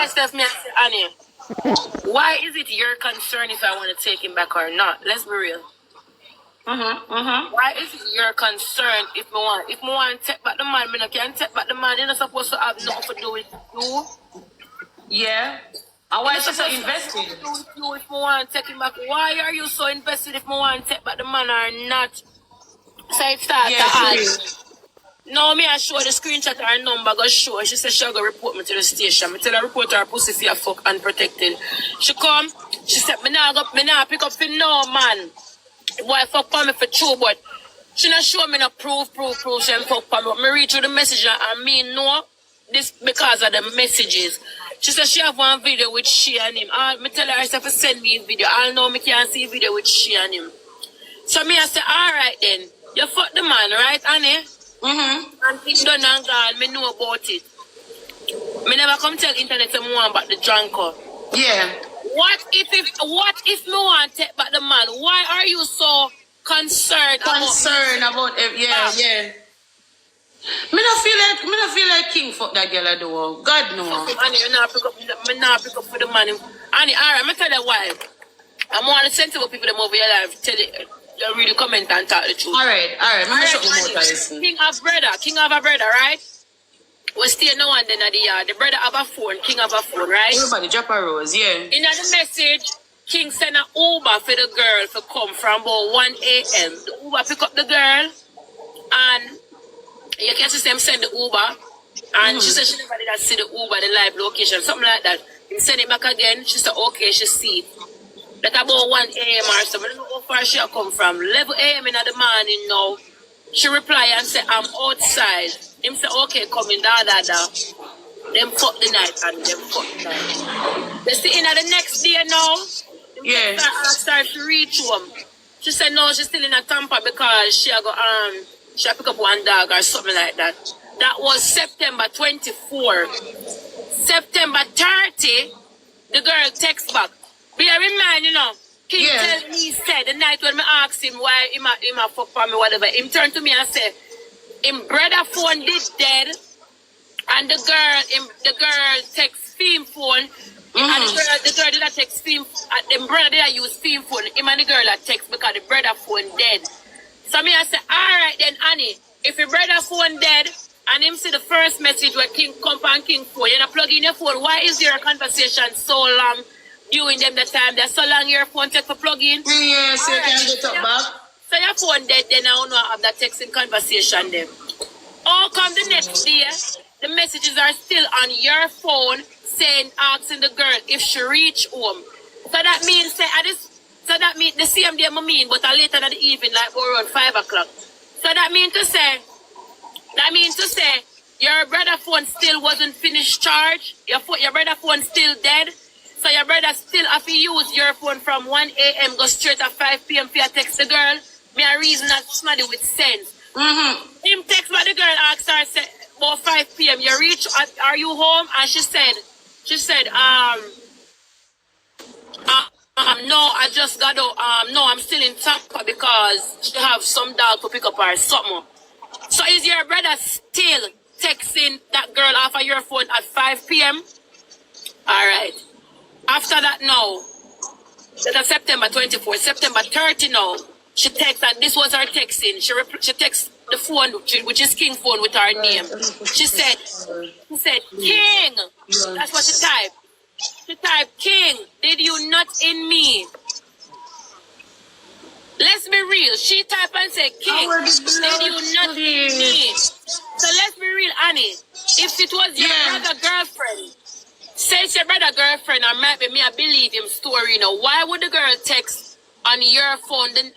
Alright, Steph, me Annie. Why is it your concern if I want to take him back or not? Let's be real. Why is it your concern if me want to take back the man, me no can take back the man, you're not supposed to have nothing to do with you. Yeah. And why is she so invested? If me want to take him back, why are you so invested if me want to take back the man or not? So it starts no, me I show the screenshot her number, go show. She said she'll go report me to the station. Me tell her report her pussy for fuck unprotected. She come, she said me nah pick up for no man. Boy fuck for me for true, but she not show me no proof. She ain't fuck for me. But me read through the message and me know this because of the messages. She said she have one video with she and him. Me tell her herself to send me a video. I know me can't see a video with she and him. So me I say, alright then, you fuck the man, right, Annie? And it's done and gone, me know about it. Me never come tell internet some more about the drunker. Yeah. What if me want to take back the man? Why are you so concerned about it? Yeah. Me not feel like King fuck that girl though. God no. Annie, me not pick up for the man. Annie, alright, me tell you why. I'm one of the sensible people that move your life. Tell it. You really comment and talk the truth. Alright. King of a brother, right? We stay no one then at the yard. The brother have a phone, King have a phone, right? Everybody drop a rose, yeah. In the message, King send an Uber for the girl to come from about 1 a.m. The Uber pick up the girl and you can see them send the Uber and she said she never did see the Uber, the live location, something like that. He send it back again, she said okay, she see it. That about 1 a.m. or something. I don't know how far she come from. 11 a.m. in the morning now. She reply and say, I'm outside. Him say, okay, come in, da. Them fuck the night and them fuck the night. They see in the next day now. Yeah. Start to reach home. She said, no, she's still in a Tampa because she pick up one dog or something like that. That was September 24. September 30, the girl texts back. Bear in mind, you know, King tell me, said the night when I asked him why he fuck for me, whatever, him turned to me and said, him brother phone did dead, and the girl text Fim phone, and the girl did not text Fim, the brother did not use Fim phone, him and the girl that text because the brother phone dead. So me I said, alright then, Annie, if your brother phone dead, and him see the first message where King come and King phone, you know, plug in your phone, why is your conversation so long? During them the time, there's so long your phone take for plug in. Yeah, so you can get up back. So your phone dead, then I don't have that texting conversation then. All come the next day, the messages are still on your phone saying, asking the girl if she reach home. So that means the same day I mean, but later in the evening, like around 5 o'clock. So that means to say, your brother phone still wasn't finished charge, your brother phone still dead. So your brother still have to use your phone from 1 a.m. go straight at 5 p.m. for you text the girl. Me a reason that somebody with sense. Him text but the girl asked her say, about 5 p.m. You reach, are you home? And she said, no, I just got to, no, I'm still in Tampa because she have some dog to pick up or something. So is your brother still texting that girl off of your phone at 5 p.m.? All right. After that now, that's September 24, September 30 now, she texts, and this was her texting. She texts the phone, which is King phone with her name. She said, King. That's what she typed. She typed, King, did you not in me? Let's be real. She typed and said, King, did you not in me? So let's be real, Annie. If it was your brother girlfriend, say it's your brother girlfriend, or maybe me, I believe him story, you know. Why would the girl text on your phone then,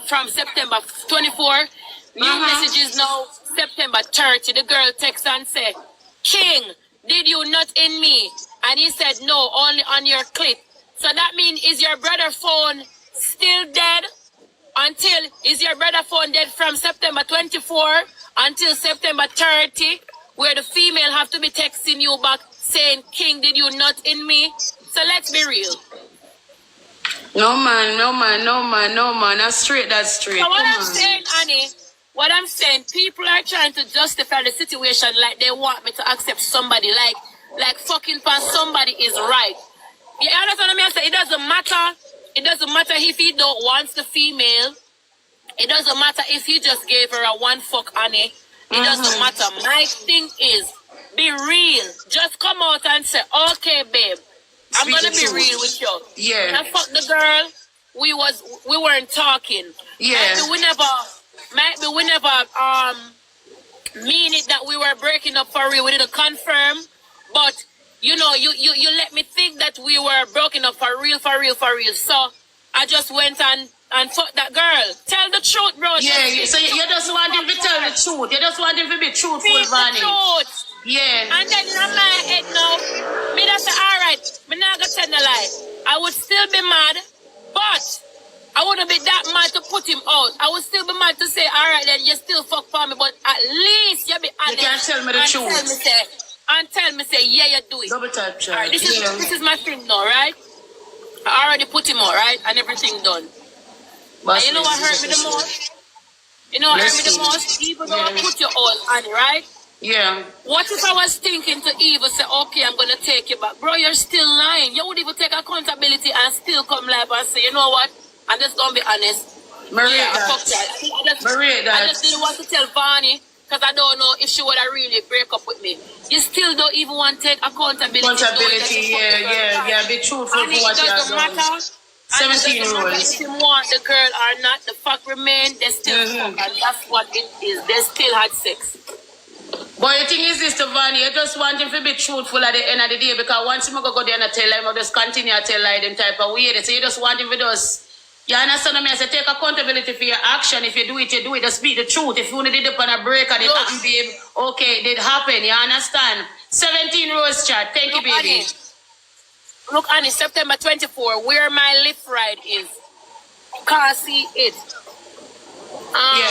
from September 24? New messages now, September 30. The girl texts and say, King, did you not in me? And he said, no, only on your clip. So that means, is your brother phone still dead? Is your brother phone dead from September 24 until September 30, where the female have to be texting you back saying, King, did you not in me? So let's be real. No man. That's straight. So I'm saying, Annie, what I'm saying, people are trying to justify the situation like they want me to accept somebody. Like, like fucking for somebody is right. You understand what I mean? I say it doesn't matter. It doesn't matter if he don't want the female. It doesn't matter if he just gave her a one fuck on it. It doesn't matter. My thing is, be real. Just come out and say, okay, babe, I'm gonna be real with you. Yeah. And fuck the girl. We weren't talking. Yeah. Maybe we never mean it that we were breaking up for real. We didn't confirm, but you know, you let me think that we were broken up for real. So I just went and fuck that girl. Tell the truth, bro. Yeah, so you just want him to tell the truth. You just want him to be truthful, Ivany. Yeah. And then in my head now, me that say, alright, me not gonna tell no lie. I would still be mad, but I wouldn't be that mad to put him out. I would still be mad to say, alright, then you still fuck for me, but at least you be honest. You can tell me the truth. Tell me, yeah, you do it. Double tap, child. Right, this is my thing now, right? I already put him out, right? And everything done. And you know what hurt me the most? You know what hurt me the most? Even though I put you all on, right? Yeah. What if I was thinking to Eva say, okay, I'm gonna take you back? Bro, you're still lying. You would even take accountability and still come live and say, you know what? I'm just gonna be honest. I just didn't want to tell Vani because I don't know if she would have really break up with me. You still don't even want to take accountability. Yeah. Be truthful to what you have done. 17 rules. If you want the girl or not, the fuck remain. They still fuck, and that's what it is. They still had sex. But the thing is this, Ivany, I just want him to be truthful at the end of the day because once him go there and tell him, I just continue to tell like them type of weird. So you just want him to just, you understand me? I say take accountability for your action. If you do it, you do it. Just speak the truth. If you only did it on a break and it happened, babe, okay, it did happen. You understand? 17 rose chat. Thank you, baby. Look, Annie, September 24, where my lift ride is. Can't see it. Yeah.